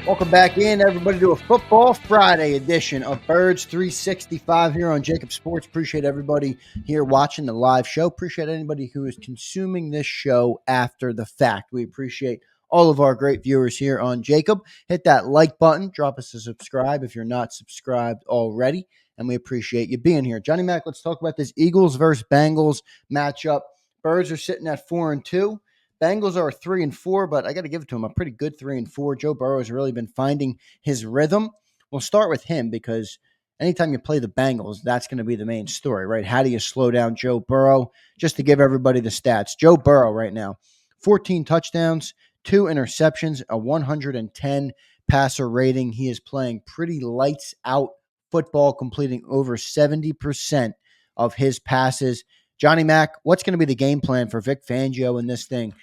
Welcome back in, everybody, to a Football Friday edition of Birds 365 here on JAKIB Sports. Appreciate everybody here watching the live show. Appreciate anybody who is consuming this show after the fact. We appreciate all of our great viewers here on JAKIB. Hit that like button. Drop us a subscribe if you're not subscribed already. And we appreciate you being here. Johnny Mac, let's talk about this Eagles versus Bengals matchup. Birds are sitting at 4-2. Bengals are 3-4, but I got to give it to him. A pretty good 3-4. Joe Burrow has really been finding his rhythm. We'll start with him because anytime you play the Bengals, that's going to be the main story, right? How do you slow down Joe Burrow? Just to give everybody the stats. Joe Burrow right now, 14 touchdowns, 2 interceptions, a 110 passer rating. He is playing pretty lights out football, completing over 70% of his passes. Johnny Mac, what's going to be the game plan for Vic Fangio in this thing?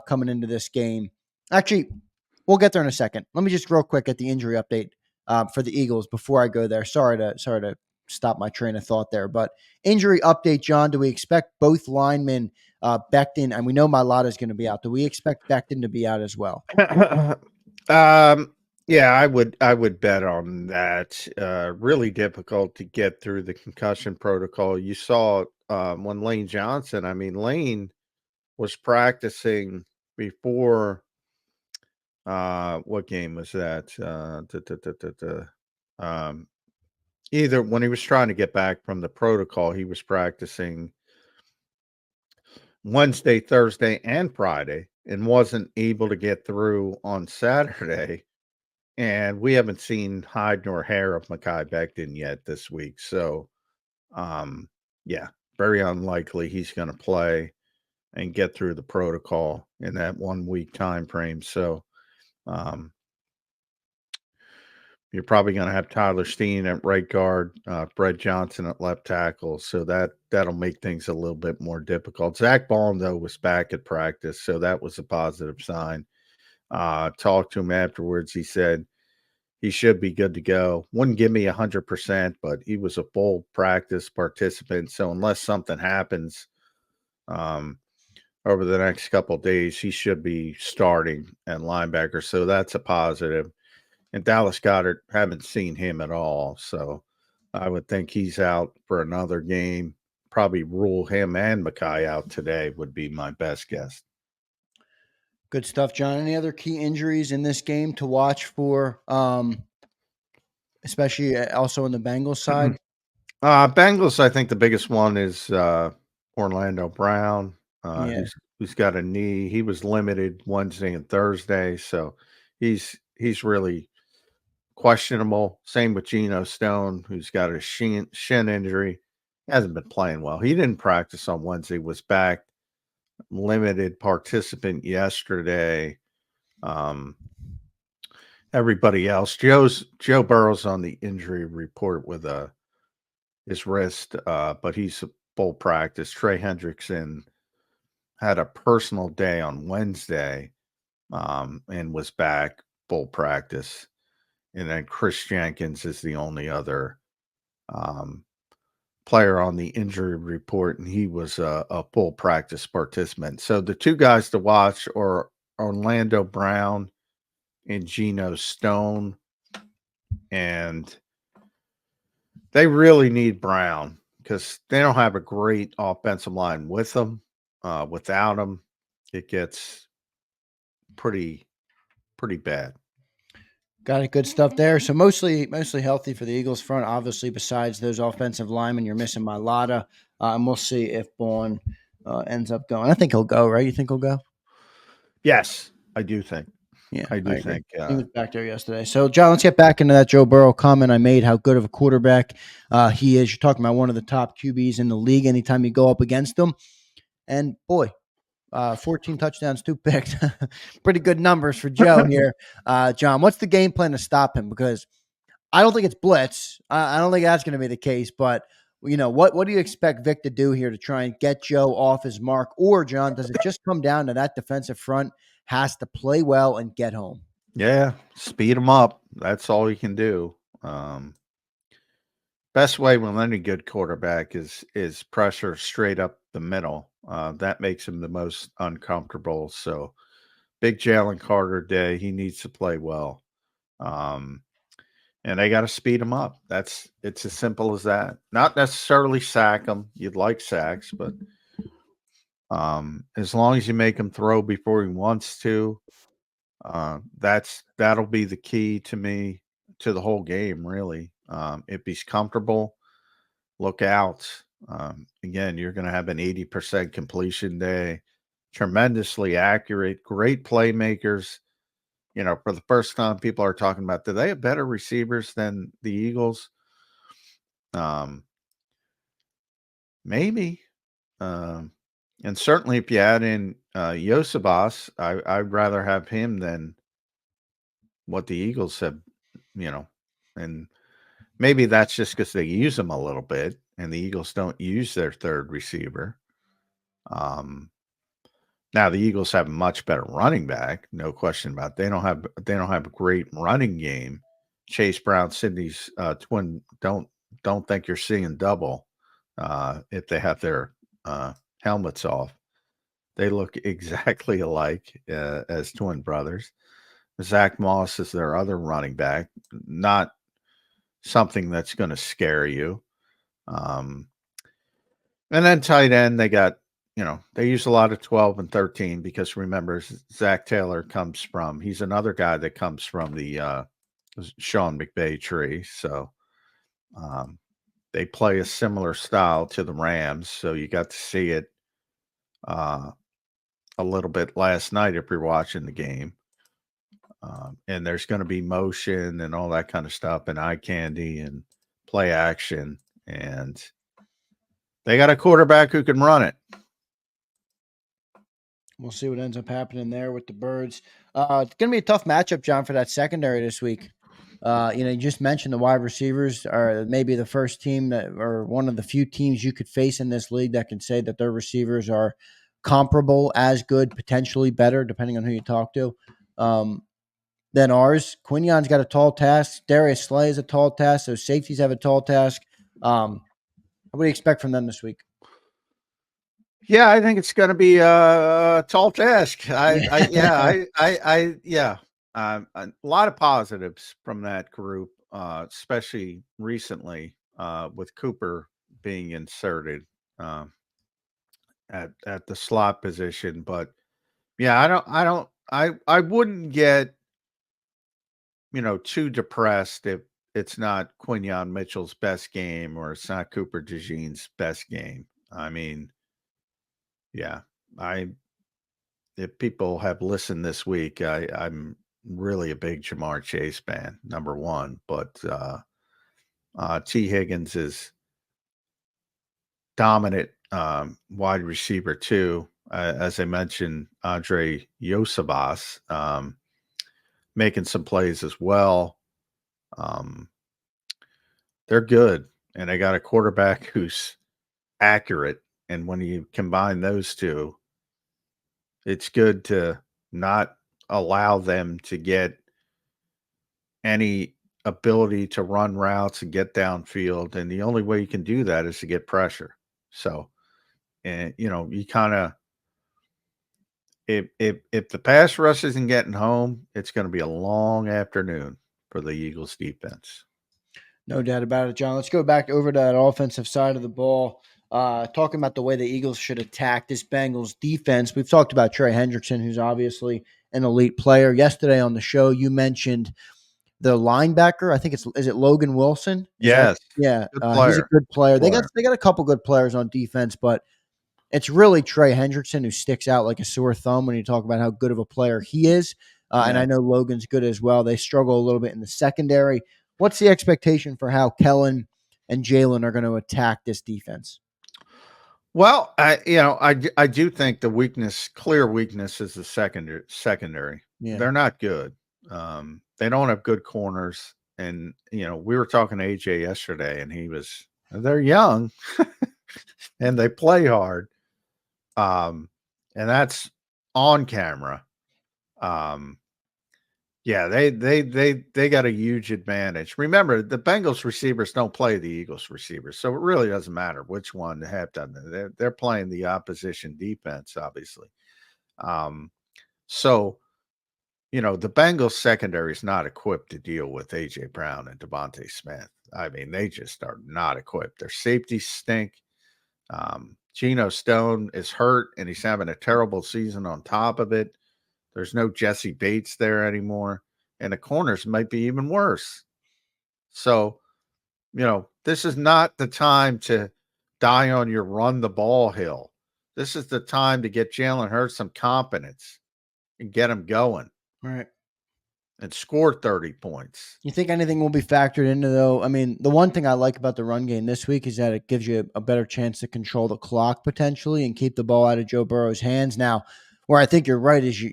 Coming into this game. Actually, we'll get there in a second. Let me just real quick get the injury update for the Eagles before I go there. Sorry to stop my train of thought there, but injury update, John. Do we expect both linemen, Becton, and we know Mailata is going to be out? Do we expect Becton to be out as well? Yeah, I would bet on that. Really difficult to get through the concussion protocol. You saw when Lane Johnson. I mean, Lane was practicing before what game was that? Either when he was trying to get back from the protocol, he was practicing Wednesday, Thursday, and Friday and wasn't able to get through on Saturday. And we haven't seen hide nor hair of Mekhi Becton yet this week. So yeah, very unlikely he's going to play and get through the protocol in that 1 week time frame. So you're probably going to have Tyler Steen at right guard, Brett Johnson at left tackle. So that'll make things a little bit more difficult. Zach Baum, though, was back at practice, so that was a positive sign. Talked to him afterwards. He said he should be good to go. Wouldn't give me 100%, but he was a full practice participant. So unless something happens over the next couple of days, he should be starting at linebacker. So that's a positive. And Dallas Goedert, haven't seen him at all. So I would think he's out for another game. Probably rule him and Mekhi out today would be my best guess. Good stuff, John. Any other key injuries in this game to watch for, especially also on the Bengals side? Bengals, I think the biggest one is Orlando Brown, Yeah. who's got a knee. He was limited Wednesday and Thursday, so he's really questionable. Same with Geno Stone, who's got a shin injury. He hasn't been playing well. He didn't practice on Wednesday, was back limited participant yesterday. Everybody else, Joe Burrow's on the injury report with his wrist, but he's a full practice. Trey Hendrickson had a personal day on Wednesday and was back full practice. And then Chris Jenkins is the only other player on the injury report, and he was a full practice participant. So the two guys to watch are Orlando Brown and Geno Stone. And they really need Brown because they don't have a great offensive line with them. Without them, it gets pretty bad. Got it. Good stuff there. So mostly healthy for the Eagles front. Obviously, besides those offensive linemen, you're missing Mailata, and we'll see if Bourne ends up going. I think he'll go. Right? You think he'll go? Yes, I do think. Yeah, I do agree. think. He was back there yesterday. So, John, let's get back into that Joe Burrow comment I made. How good of a quarterback he is. You're talking about one of the top QBs in the league. Anytime you go up against him, and boy, 14 touchdowns, 2 picks. Pretty good numbers for Joe here. John, what's the game plan to stop him? Because I don't think it's blitz. I don't think that's going to be the case. But, what do you expect Vic to do here to try and get Joe off his mark? Or, John, does it just come down to that defensive front has to play well and get home? Yeah, speed them up. That's all you can do. Best way with any good quarterback is pressure straight up the middle. That makes him the most uncomfortable. So big Jalen Carter day. He needs to play well. And they got to speed them up. It's as simple as that. Not necessarily sack them. You'd like sacks, but as long as you make him throw before he wants to, that'll be the key to me to the whole game. Really, if he's comfortable, look out. Again, you're going to have an 80% completion day, tremendously accurate, great playmakers. For the first time, people are talking about, do they have better receivers than the Eagles? Maybe. And certainly if you add in Yosebas, I'd rather have him than what the Eagles have, and maybe that's just because they use him a little bit and the Eagles don't use their third receiver. Now the Eagles have a much better running back, no question about it. They don't have a great running game. Chase Brown, Sydney's twin don't think you're seeing double if they have their helmets off. They look exactly alike as twin brothers. Zach Moss is their other running back, not something that's going to scare you. And then tight end, they got, they use a lot of 12 and 13 because remember, Zach Taylor he's another guy that comes from the Sean McVay tree. So they play a similar style to the Rams. So you got to see it a little bit last night if you're watching the game. And there's going to be motion and all that kind of stuff and eye candy and play action. And they got a quarterback who can run it. We'll see what ends up happening there with the Birds. It's going to be a tough matchup, John, for that secondary this week. You just mentioned the wide receivers are maybe the first team that, or one of the few teams you could face in this league that can say that their receivers are comparable, as good, potentially better, depending on who you talk to, than ours. Quignon's got a tall task. Darius Slay is a tall task. So safeties have a tall task. What do you expect from them this week? Yeah, I think it's going to be a tall task. A lot of positives from that group, especially recently with Cooper being inserted at the slot position. But yeah, I wouldn't get too depressed if it's not Quinyon Mitchell's best game or it's not Cooper DeJean's best game. I mean. Yeah, if people have listened this week, I'm really a big Jamar Chase fan, number one. But T. Higgins is dominant wide receiver too. As I mentioned, Andre Yosebas making some plays as well. They're good, and they got a quarterback who's accurate. And when you combine those two, it's good to not allow them to get any ability to run routes and get downfield. And the only way you can do that is to get pressure. So, and you kind of if the pass rush isn't getting home, it's going to be a long afternoon for the Eagles defense. No doubt about it, John. Let's go back over to that offensive side of the ball. Talking about the way the Eagles should attack this Bengals defense. We've talked about Trey Hendrickson, who's obviously an elite player. Yesterday on the show, you mentioned the linebacker. I think is it Logan Wilson? Yes. He's a good player. They got a couple good players on defense, but it's really Trey Hendrickson who sticks out like a sore thumb when you talk about how good of a player he is. And I know Logan's good as well. They struggle a little bit in the secondary. What's the expectation for how Kellen and Jalen are going to attack this defense? Well, I do think the clear weakness is the secondary. Yeah. They're not good. They don't have good corners. And, we were talking to AJ yesterday and they're young and they play hard. And that's on camera. Yeah, they got a huge advantage. Remember, the Bengals receivers don't play the Eagles receivers, so it really doesn't matter which one they have done. They're playing the opposition defense, obviously. So the Bengals secondary is not equipped to deal with A.J. Brown and Devontae Smith. I mean, they just are not equipped. Their safeties stink. Geno Stone is hurt, and he's having a terrible season on top of it. There's no Jesse Bates there anymore, and the corners might be even worse. So, this is not the time to die on your run the ball hill. This is the time to get Jalen Hurts some confidence and get him going. Right. And score 30 points. You think anything will be factored into, though? I mean, the one thing I like about the run game this week is that it gives you a better chance to control the clock potentially and keep the ball out of Joe Burrow's hands. Now, where I think you're right is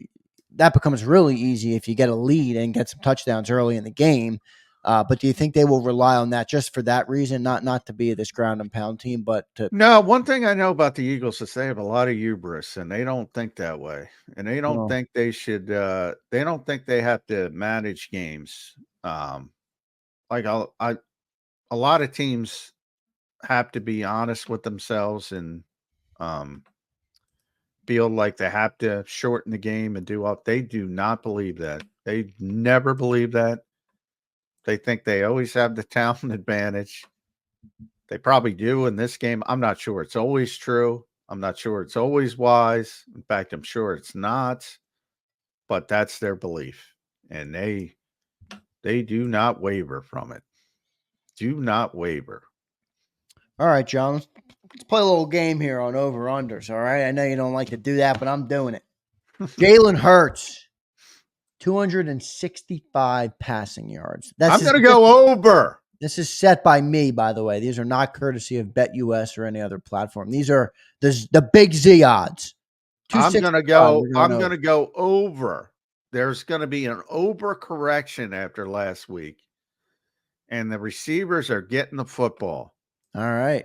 that becomes really easy if you get a lead and get some touchdowns early in the game. But do you think they will rely on that just for that reason, not to be this ground and pound team, but to? No, one thing I know about the Eagles is they have a lot of hubris, and they don't think that way, and they don't think they should. They don't think they have to manage games. Like a lot of teams have to be honest with themselves and feel like they have to shorten the game and do all. They do not believe that. They never believe that. They think they always have the talent advantage. They probably do in this game. I'm not sure it's always true. I'm not sure it's always wise. In fact, I'm sure it's not. But that's their belief, and they do not waver from it. Do not waver. All right, John. Let's play a little game here on over-unders, all right? I know you don't like to do that, but I'm doing it. Jalen Hurts, 265 passing yards. I'm going to go over. This is set by me, by the way. These are not courtesy of BetUS or any other platform. These are the big Z odds. I'm going to go over. There's going to be an overcorrection after last week, and the receivers are getting the football. All right.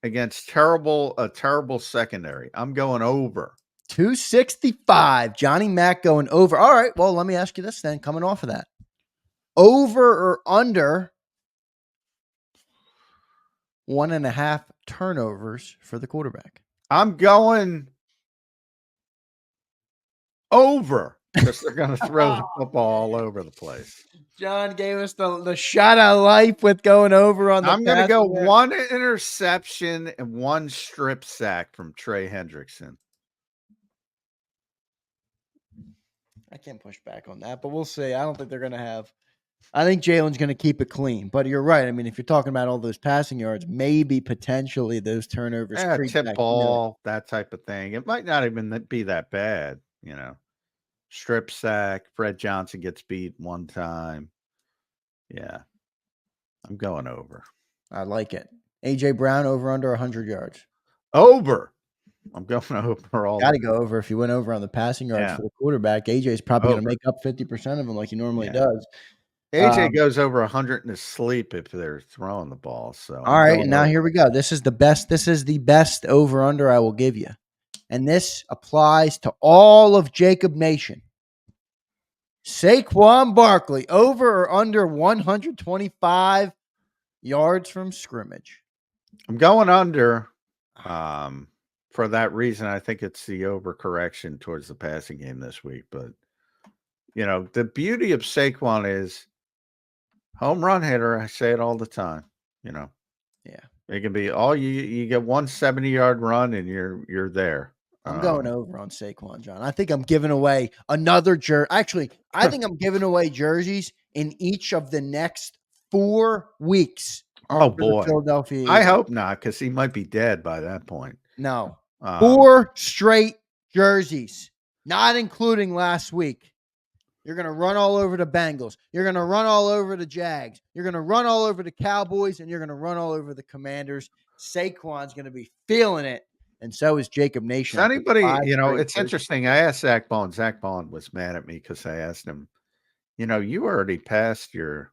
Against a terrible secondary. I'm going over. 265. Johnny Mack going over. All right. Well, let me ask you this then, coming off of that. Over or under 1.5 turnovers for the quarterback? I'm going over because they're going to throw the football all over the place. John gave us the shot of life with going over on the I'm going to go one interception and one strip sack from Trey Hendrickson. I can't push back on that, but we'll see. I don't think they're going to have. I think Jalen's going to keep it clean, but you're right. I mean, if you're talking about all those passing yards, maybe potentially those turnovers, tip ball, that type of thing. It might not even be that bad, Strip sack. Fred Johnson gets beat one time. Yeah, I'm going over. I like it. A.J. Brown over under 100 yards. Over. I'm going over all. Got to go over if you went over on the passing yards for the quarterback. AJ's probably going to make up 50% of them like he normally does. AJ goes over 100 in his sleep if they're throwing the ball. So all right, now here we go. This is the best. This is the best over under I will give you, and this applies to all of JAKIB Nation. Saquon Barkley over or under 125 yards from scrimmage. I'm going under. For that reason, I think it's the overcorrection towards the passing game this week. But, the beauty of Saquon is home run hitter. I say it all the time, Yeah. It can be you get 170-yard run and you're there. I'm going over on Saquon, John. I think I'm giving away another jersey. Actually, I think I'm giving away jerseys in each of the next 4 weeks. Oh, boy. Philadelphia. I hope not, because he might be dead by that point. No. 4 straight jerseys, not including last week. You're going to run all over the Bengals. You're going to run all over the Jags. You're going to run all over the Cowboys, and you're going to run all over the Commanders. Saquon's going to be feeling it, and so is JAKIB Nation. Does anybody, it's interesting. I asked Zach Bond. Zach Bond was mad at me because I asked him, you already passed your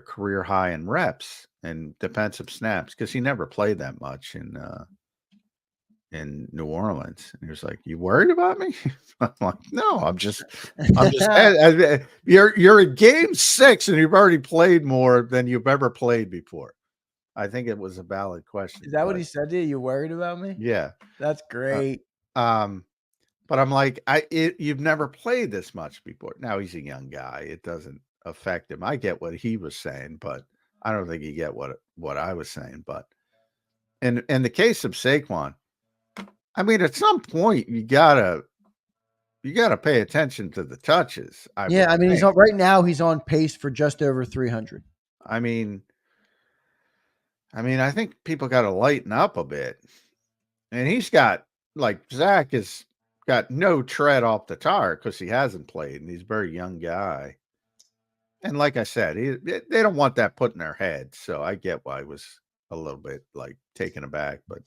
career high in reps and defensive snaps because he never played that much in New Orleans. And he was like, "You worried about me?" I'm like, "No, I'm just you're in game 6 and you've already played more than you've ever played before." I think it was a valid question. Is that what he said to you? You worried about me? Yeah. That's great. But But I'm like, you've never played this much before. Now he's a young guy. It doesn't affect him. I get what he was saying, but I don't think you get what I was saying. But in the case of Saquon, I mean, at some point you gotta pay attention to the touches. I would Yeah, I mean, think. right now he's on pace for just over 300. I mean, I think people got to lighten up a bit. And he's got, like, Zach has got no tread off the tire because he hasn't played, and he's a very young guy. And like I said, they don't want that put in their head. So I get why I was a little bit like taken aback. But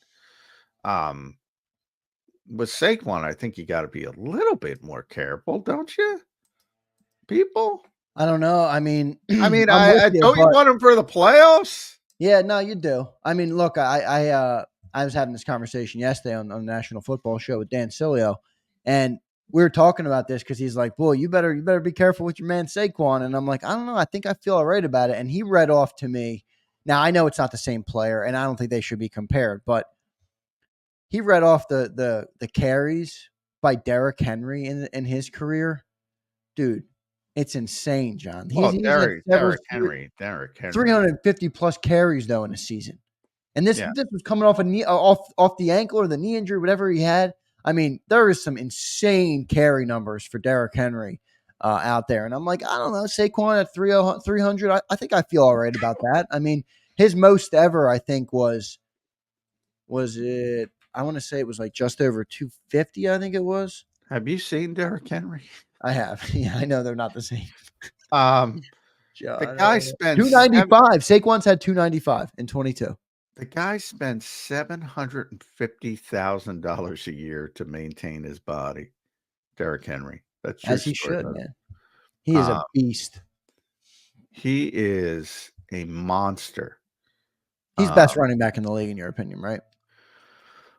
with Saquon, I think you got to be a little bit more careful, don't you? People? I don't know. I mean, I mean, I'm with you, don't you but want him for the playoffs? yeah, no, you do. I mean, look, I was having this conversation yesterday on the National Football Show with Dan Sileo, and we were talking about this because he's like, "Boy, you better be careful with your man Saquon." And I'm like, "I don't know. I think I feel all right about it." And he read off to me. Now I know it's not the same player, and I don't think they should be compared, but he read off the carries by Derrick Henry in his career, dude. It's insane, John. Well, He's had several Derrick Henry. 350 plus carries though in a season. And this Yeah. this was coming off a knee off the ankle or the knee injury, whatever he had. I mean, there is some insane carry numbers for Derrick Henry out there. And I'm like, I don't know, Saquon at 300. I think I feel all right about that. I mean, his most ever, I think, was it? I want to say it was like just over 250. I think it was. Have you seen Derrick Henry? I have. Yeah, I know they're not the same. The guy spends 295. Saquon's had 295 in 22. The guy spends $750,000 a year to maintain his body. Derrick Henry. That's true As he story, should, brother. man. He is a beast. He is a monster. He's best running back in the league, in your opinion, right?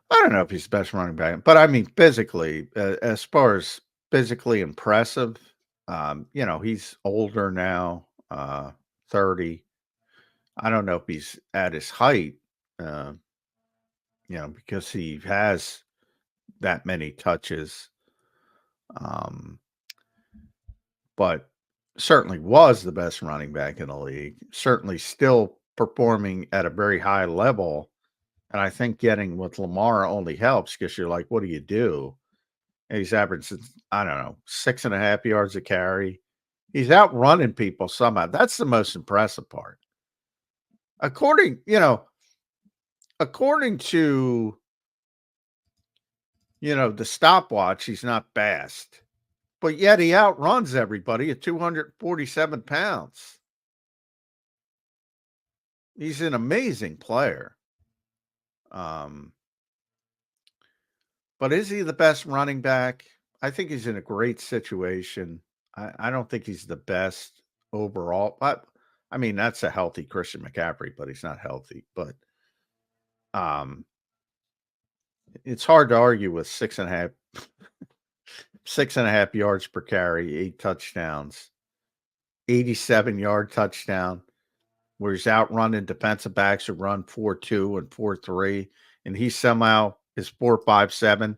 I don't know if he's the best running back, but I mean, physically, as far as physically impressive, he's older now, 30. I don't know if he's at his height, because he has that many touches. But certainly was the best running back in the league, certainly still performing at a very high level. And I think getting with Lamar only helps because you're like, what do you do? And he's averaging, I don't know, 6.5 yards a carry. He's outrunning people somehow. That's the most impressive part. According to, the stopwatch, he's not fast. But yet he outruns everybody at 247 pounds. He's an amazing player. But is he the best running back? I think he's in a great situation. I don't think he's the best overall. I mean, that's a healthy Christian McCaffrey, but he's not healthy. But it's hard to argue with 6.5 yards per carry, 8 touchdowns, 87-yard touchdown, where he's outrunning defensive backs who run 4.2 and 4.3, and he somehow is 4.57.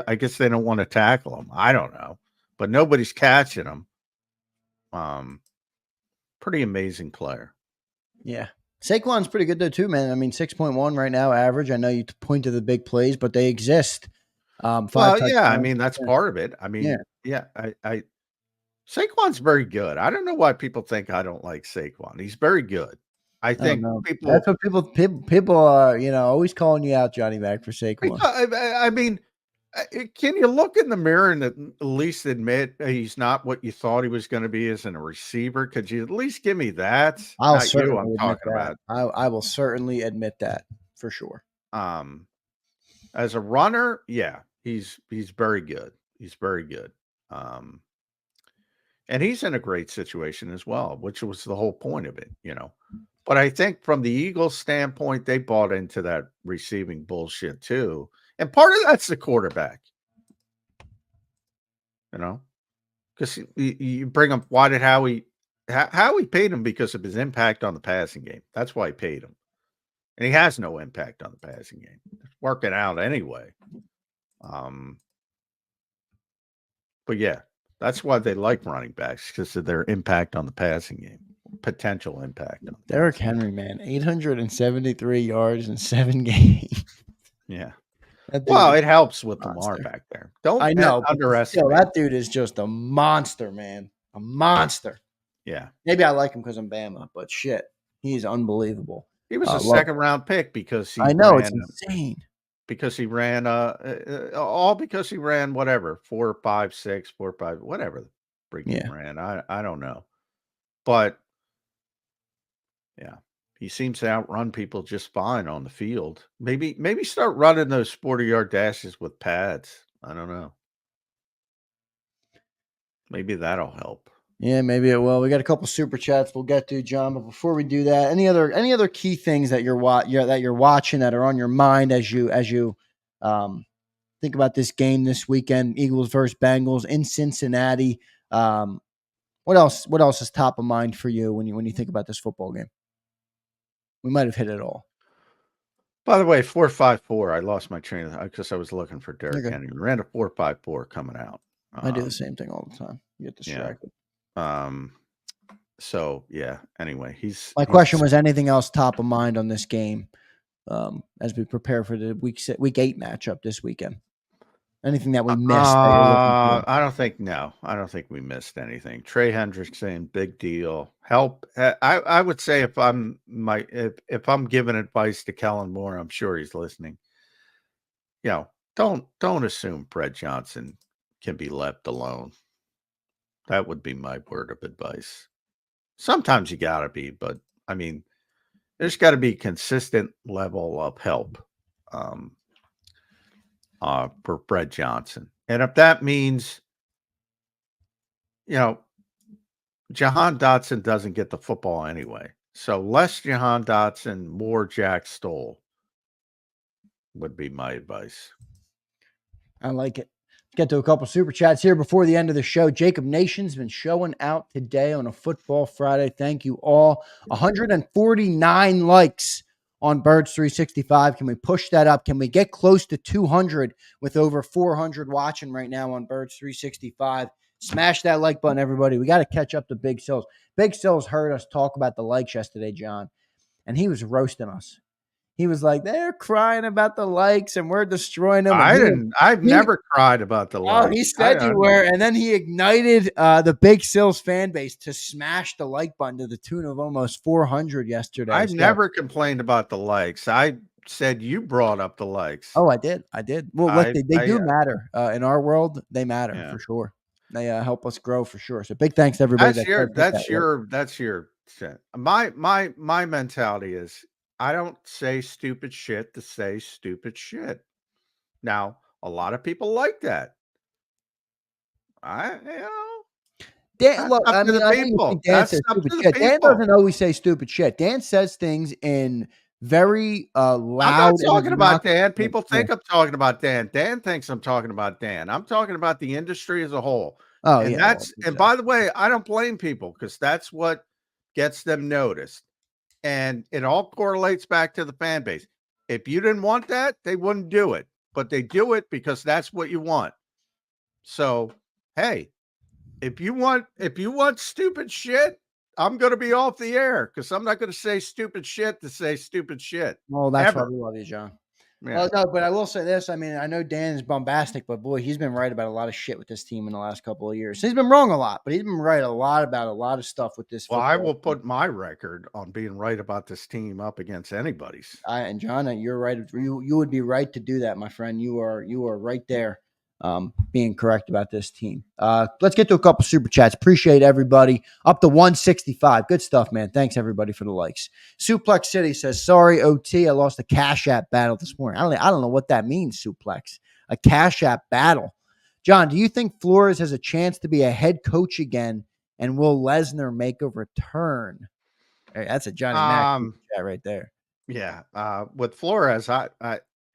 I guess they don't want to tackle him. I don't know, but nobody's catching him. Pretty amazing player. Yeah. Saquon's pretty good though too, man. I mean, 6.1 right now average. I know you point to the big plays, but they exist. I mean, that's part of it. I mean, Saquon's very good. I don't know why people think I don't like Saquon. He's very good. I think people. That's what people are, always calling you out, Johnny Mac, for Saquon. I mean, can you look in the mirror and at least admit he's not what you thought he was going to be as a receiver? Could you at least give me that? I'll Not certainly you, I'm admit talking that. about. I will certainly admit that for sure. As a runner, yeah, he's very good. He's very good. And he's in a great situation as well, which was the whole point of it, But I think from the Eagles' standpoint, they bought into that receiving bullshit too. And part of that's the quarterback, because you bring him. Why did Howie paid him? Because of his impact on the passing game. That's why he paid him. And he has no impact on the passing game. It's working out anyway. But yeah, that's why they like running backs, because of their impact on the passing game, potential impact on the Derrick passing. Henry, man, 873 yards in 7 games. Yeah. That dude Well, is it helps with a Lamar monster. back there. Don't I know, but still, underestimate. that dude is just a monster, man. A monster. Yeah. Maybe I like him because I'm Bama, but shit, he's unbelievable. He was a Love. second round pick because he I know it's ran insane. all because he ran whatever 4.56, 4.5, whatever the freak he Yeah. ran. I don't know, but yeah, he seems to outrun people just fine on the field. Maybe start running those 40-yard dashes with pads. I don't know. Maybe that'll help. Yeah, maybe it will. We got a couple super chats we'll get to, John. But before we do that, any other key things that you're watching that are on your mind as you think about this game this weekend, Eagles versus Bengals in Cincinnati. Um, what else? What else is top of mind for you when you think about this football game? We might have hit it all. By the way, 4.54. I lost my train of thought because I was looking for Derrick Okay. Henry. Ran a 4.54 coming out. I do the same thing all the time. You get Yeah. distracted. So yeah. Anyway, My question was anything else top of mind on this game as we prepare for the week 8 matchup this weekend? Anything that we missed that you're looking for? I don't think I don't think we missed anything. Trey Hendrickson, big deal. Help. I would say if I'm giving advice to Kellen Moore, I'm sure he's listening. You know, don't assume Brett Johnson can be left alone. That would be my word of advice. Sometimes you gotta be, but I mean, there's got to be consistent level of help. Um, for Brett Johnson. And if that means, you know, Jahan Dotson doesn't get the football anyway. So less Jahan Dotson, more Jack Stoll would be my advice. I like it. Let's get to a couple super chats here before the end of the show. Jacob Nation's been showing out today on a Football Friday. Thank you all. 149 likes on Birds 365. Can we push that up? Can we get close to 200 with over 400 watching right now on Birds 365? Smash that like button, everybody. We got to catch up to Big Sills. Big Sills heard us talk about the likes yesterday, John, and he was roasting us. He was like, they're crying about the likes and we're destroying them. And I've never cried about the likes. he said you were. And then he ignited the Big Sills fan base to smash the like button to the tune of almost 400 yesterday. I've never complained about the likes. I said you brought up the likes. Oh, I did. Well, look, they do matter. In our world, they matter for sure. They help us grow for sure. So big thanks to everybody. That's your my mentality is I don't say stupid shit to say stupid shit. Now, a lot of people like that. Dan, look, up I to mean, the I know you people. think Dan That's says up stupid to the shit. Dan people. doesn't always say stupid shit. Dan says things in very loud. I'm not talking about Dan. Yeah, People think I'm talking about Dan. Dan thinks I'm talking about Dan. I'm talking about the industry as a whole. Oh, And yeah. and by the way, I don't blame people because that's what gets them noticed. And it all correlates back to the fan base. If you didn't want that, they wouldn't do it. But they do it because that's what you want. So, hey, if you want stupid shit, I'm going to be off the air because I'm not going to say stupid shit to say stupid shit. Well, that's why we love you, John. Yeah. Well, no, but I will say this. I mean, I know Dan is bombastic, but boy, he's been right about a lot of shit with this team in the last couple of years. He's been wrong a lot, but he's been right a lot about a lot of stuff with this. Well, I will put my record on being right about this team up against anybody's. And John, you're right. You would be right to do that, my friend. You are right there, being correct about this team. Let's get to a couple super chats. Appreciate everybody. Up to 165. Good stuff, man. Thanks everybody for the likes. Suplex City says, "Sorry, OT. I lost a Cash App battle this morning." I don't know what that means. Suplex, a Cash App battle. John, do you think Flores has a chance to be a head coach again? And will Lesnar make a return? Hey, that's a Johnny Mac chat right there. Yeah, with Flores,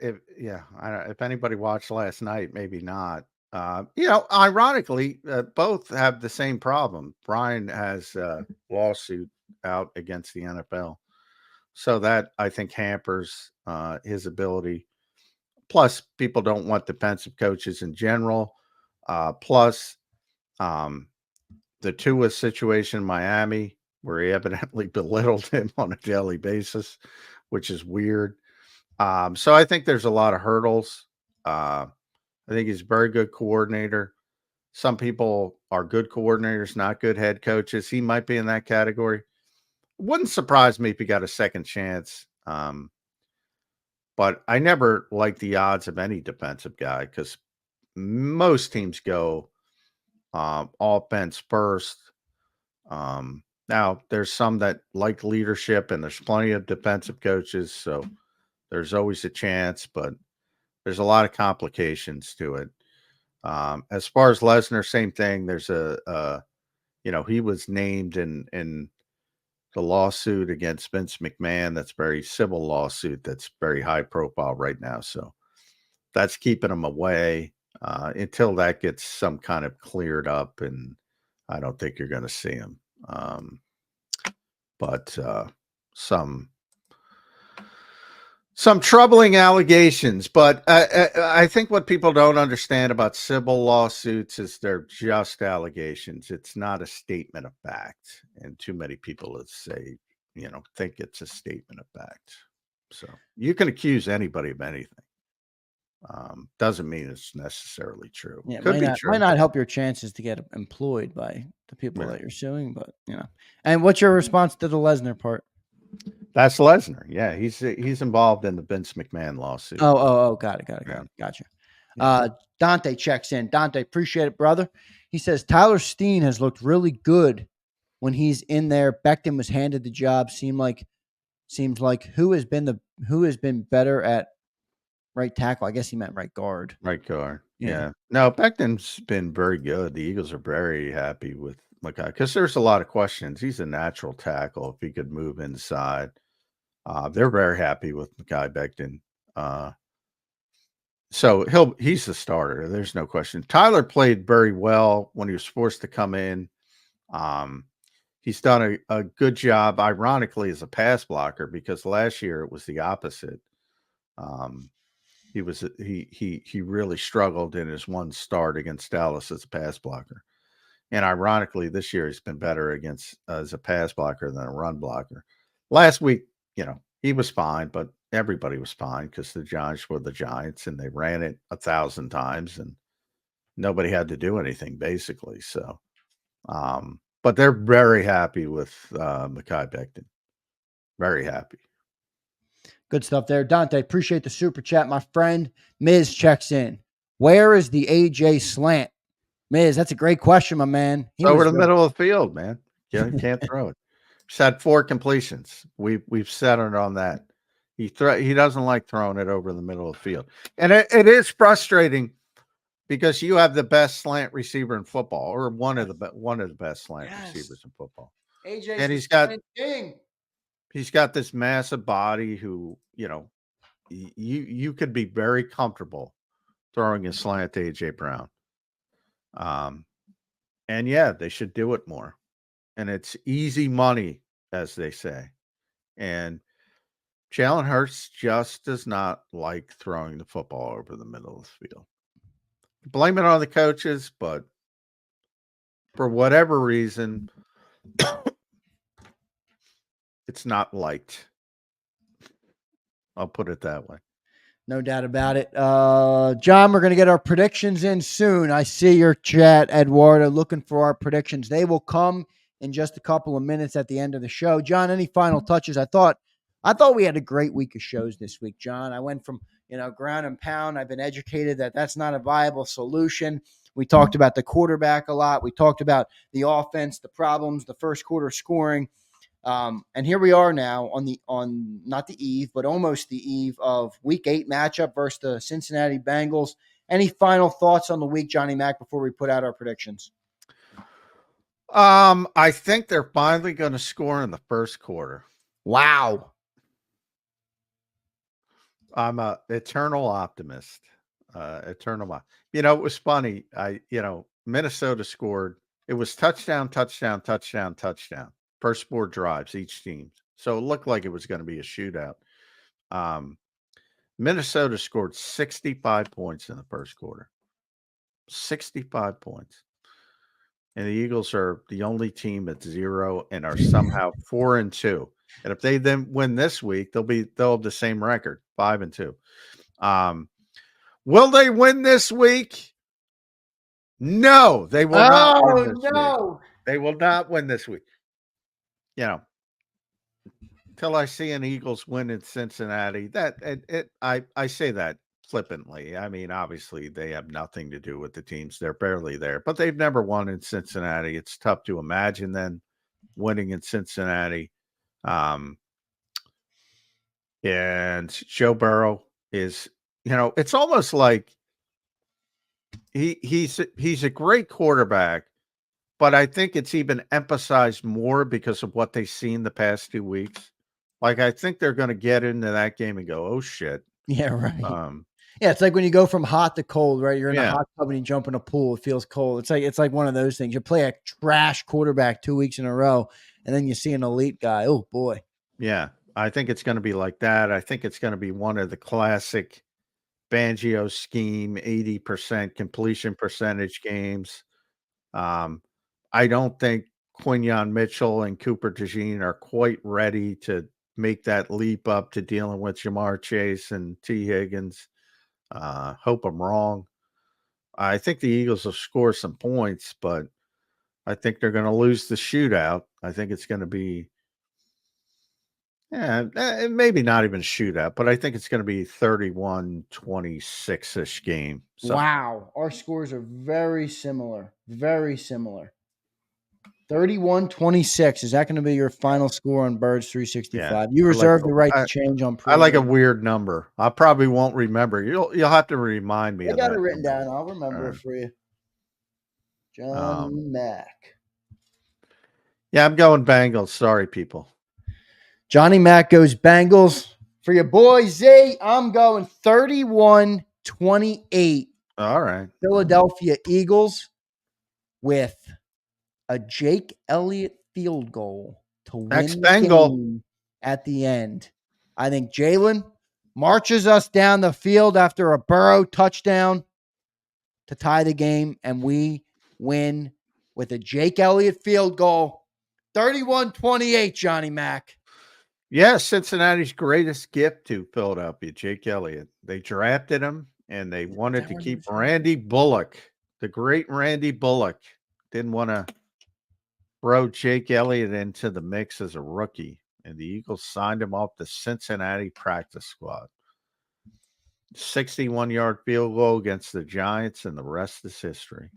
if anybody watched last night, maybe not. Ironically, both have the same problem. Brian has a lawsuit out against the NFL, so that I think hampers his ability. Plus, people don't want defensive coaches in general. Plus, The Tua situation in Miami, where he evidently belittled him on a daily basis, which is weird. So I think there's a lot of hurdles. I think he's a very good coordinator. Some people are good coordinators, not good head coaches. He might be in that category. Wouldn't surprise me if he got a second chance. But I never like the odds of any defensive guy because most teams go offense first. Now, there's some that like leadership, and there's plenty of defensive coaches, so there's always a chance, but there's a lot of complications to it. As far as Lesnar, same thing. There's he was named in the lawsuit against Vince McMahon. That's very civil lawsuit. That's very high profile right now. So that's keeping him away until that gets some kind of cleared up. And I don't think you're going to see him. But some troubling allegations, but I think what people don't understand about civil lawsuits is they're just allegations. It's not a statement of fact, and too many people think it's a statement of fact. So you can accuse anybody of anything. Doesn't mean it's necessarily true. Yeah, Could be true. might not help your chances to get employed by the people that you're suing, but And what's your response to the Lesnar part? That's Lesnar. Yeah, he's involved in the Vince McMahon lawsuit. Oh, got it. Gotcha. Yeah. Dante checks in. Dante, appreciate it, brother. He says Tyler Steen has looked really good when he's in there. Becton was handed the job. Seems like who has been better at right tackle? I guess he meant right guard. Right guard. Yeah. No, Becton's been very good. The Eagles are very happy with McKay because there's a lot of questions. He's a natural tackle. If he could move inside, they're very happy with Mekhi Becton. So he's the starter. There's no question. Tyler played very well when he was forced to come in. He's done a good job, ironically, as a pass blocker because last year it was the opposite. He really struggled in his one start against Dallas as a pass blocker. And ironically, this year he's been better as a pass blocker than a run blocker. Last week, he was fine, but everybody was fine because the Giants were the Giants and they ran it 1,000 times and nobody had to do anything basically. So, but they're very happy with Mekhi Becton. Very happy. Good stuff there. Dante, appreciate the super chat. My friend Miz checks in. Where is the AJ slant? Miz, that's a great question, my man. Over the middle of the field, man. Can't throw it. He's had 4 completions. We've settled on that. He doesn't like throwing it over the middle of the field. And it is frustrating because you have the best slant receiver in football, or one of the best slant receivers in football. AJ, and he's got this massive body who, you could be very comfortable throwing a slant to AJ Brown. And yeah, they should do it more. And it's easy money, as they say. And Jalen Hurts just does not like throwing the football over the middle of the field. Blame it on the coaches, but for whatever reason, it's not liked. I'll put it that way. No doubt about it. John, we're going to get our predictions in soon. I see your chat, Eduardo, looking for our predictions. They will come in just a couple of minutes at the end of the show. John, any final touches? I thought we had a great week of shows this week, John. I went from, ground and pound. I've been educated that that's not a viable solution. We talked about the quarterback a lot. We talked about the offense, the problems, the first quarter scoring. And here we are now on not the eve, but almost the eve of Week 8 matchup versus the Cincinnati Bengals. Any final thoughts on the week, Johnny Mac, before we put out our predictions? I think they're finally going to score in the first quarter. Wow. I'm a eternal optimist. It was funny. Minnesota scored. It was touchdown, touchdown, touchdown, touchdown. First 4 drives each team. So it looked like it was going to be a shootout. Minnesota scored 65 points in the first quarter. 65 points. and the Eagles are the only team at 0 and are somehow 4-2. And if they then win this week, they'll have the same record, 5-2. Will they win this week? No, they will not win this week. They will not win this week. You know, till I see an Eagles win in Cincinnati. I say that flippantly. I mean, obviously they have nothing to do with the teams. They're barely there, but they've never won in Cincinnati. It's tough to imagine them winning in Cincinnati. And Joe Burrow is, it's almost like he's a great quarterback, but I think it's even emphasized more because of what they've seen the past 2 weeks. Like, I think they're going to get into that game and go, "Oh shit." Yeah, right. Yeah, it's like when you go from hot to cold, right? You're in a hot tub and you jump in a pool. It feels cold. It's like one of those things. You play a trash quarterback 2 weeks in a row, and then you see an elite guy. Oh boy. Yeah, I think it's going to be like that. I think it's going to be one of the classic Fangio scheme 80% completion percentage games. I don't think Quinyon Mitchell and Cooper DeJean are quite ready to make that leap up to dealing with Jamar Chase and T. Higgins. Hope I'm wrong. I think the Eagles will score some points, but I think they're going to lose the shootout. I think it's going to be, maybe not even shootout, but I think it's going to be 31-26-ish game. So. Wow. Our scores are very similar. Very similar. 31-26. Is that going to be your final score on Birds 365? Yeah, You reserve the right to change on I like a weird number. I probably won't remember. You'll have to remind me. I got it written down. I'll remember it for you. Johnny Mac. Yeah, I'm going Bengals. Sorry, people. Johnny Mac goes Bengals. For your boy Z, I'm going 31-28. All right. Philadelphia Eagles with a Jake Elliott field goal to win the game at the end. I think Jalen marches us down the field after a Burrow touchdown to tie the game, and we win with a Jake Elliott field goal. 31-28, Johnny Mac. Yeah, Cincinnati's greatest gift to Philadelphia, Jake Elliott. They drafted him, and they wanted to keep Randy Bullock, the great Randy Bullock. Didn't want to throw Jake Elliott into the mix as a rookie, and the Eagles signed him off the Cincinnati practice squad. 61-yard field goal against the Giants, and the rest is history.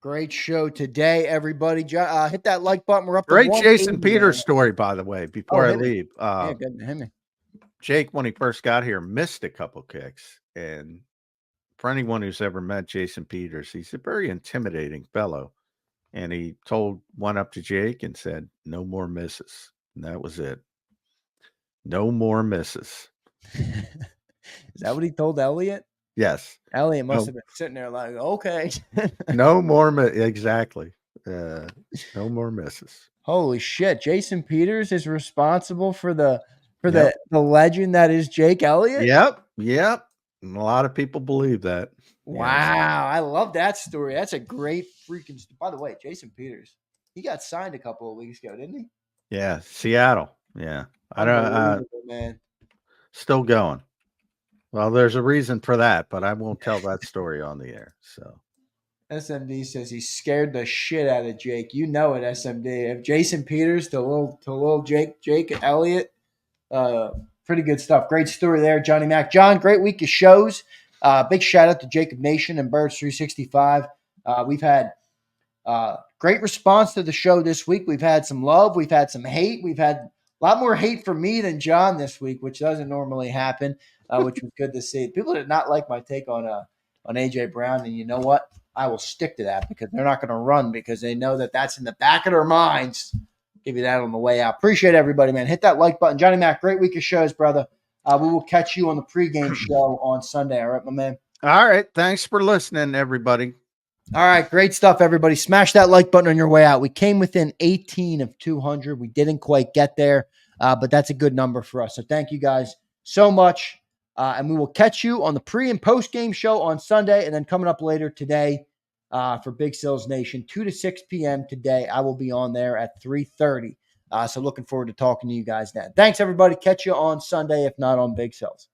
Great show today, everybody. Hit that like button. We're up to great Jason Peters story, by the way, before I leave. Yeah, good to him. Jake, when he first got here, missed a couple kicks. And for anyone who's ever met Jason Peters, he's a very intimidating fellow. And he went up to Jake and said, "No more misses." And that was it. No more misses. Is that what he told Elliott? Yes. Elliott must have been sitting there like, okay. No more exactly. No more misses. Holy shit. Jason Peters is responsible for the legend that is Jake Elliott? Yep. And a lot of people believe that. Wow. Yes. I love that story. That's a great freaking story. By the way, Jason Peters, he got signed a couple of weeks ago, didn't he? Yeah. Seattle. Yeah. I don't man. Still going. Well, there's a reason for that, but I won't tell that story on the air. So SMD says he scared the shit out of Jake. You know it, SMD. If Jason Peters to little Jake Elliott, pretty good stuff. Great story there, Johnny Mac. John, great week of shows. Big shout out to Jacob Nation and Birds 365. We've had great response to the show this week. We've had some love. We've had some hate. We've had a lot more hate from me than John this week, which doesn't normally happen, which was good to see. People did not like my take on AJ Brown, and you know what? I will stick to that because they're not going to run because they know that that's in the back of their minds. Give you that on the way out. Appreciate everybody, man. Hit that like button. Johnny Mac, great week of shows, brother. We will catch you on the pregame show on Sunday. All right, my man? All right. Thanks for listening, everybody. All right. Great stuff, everybody. Smash that like button on your way out. We came within 18 of 200. We didn't quite get there, but that's a good number for us. So thank you guys so much. And we will catch you on the pre- and post-game show on Sunday. And then coming up later today, for Big Sills Nation, 2 to 6 p.m. today. I will be on there at 3:30. So looking forward to talking to you guys then. Thanks, everybody. Catch you on Sunday, if not on Big Sills.